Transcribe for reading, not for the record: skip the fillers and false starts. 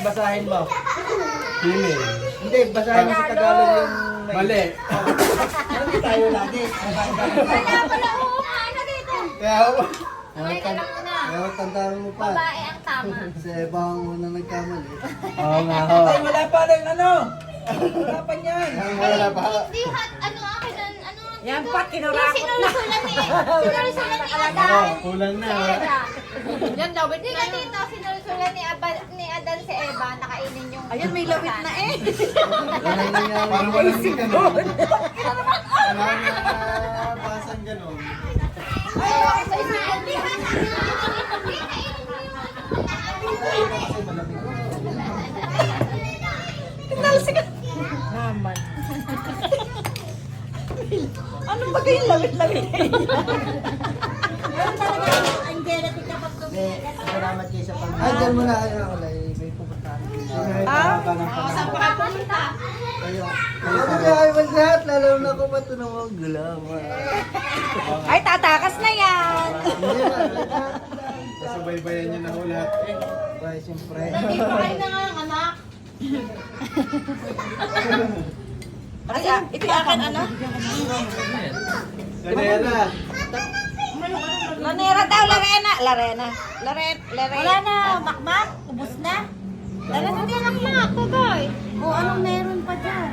Basahin mo. Female. Hindi, basahin mo sa Tagalog yung... Mali. Hindi tayo lagi. Wala pala, oo nga, ano dito? Kaya Ay, alam mo na. Kaya tandaan mo pa. Babae ang tama. Si Eva ang unang nagkamali. Oo nga ho. Ay, wala pa rin ano. Wala pa niyan. Wala pa. Hindi, ano akin, ano? Yan dito? pa, kinurakot Yung sinulsulan ni Adan. Kulang na. Si Eva. Yan, lawit Hindi ka dito, sinulsulan ni Adan si Eva, nakainin yung... Ayun, may lawit na eh. Wala nangyari. Parang walang ganun. Wala na basan ganun. Naman. Anong ba kayong lawit-lawit? Salamat kayo sa pag... Ay, dyan mo na. Ay, wala. May pupuntahan. Ah? Saan pa ka pumunta? Sabi niya, ay, wag lahat. Lalo na ako pa ito na mga gulaman. Ay, tatakas na yan. Hindi ba? Sasubaybayan niyo na ho lahat. Bye, siyempre. Hindi pa kayo na nga ang anak. Ay, ito yung akin, ano? Kaya na. Lanera daw, Larena. Larena. Larena. Wala na, makmak, ubus na. Larena. Hindi, makmak, baboy. O, anong meron pa dyan?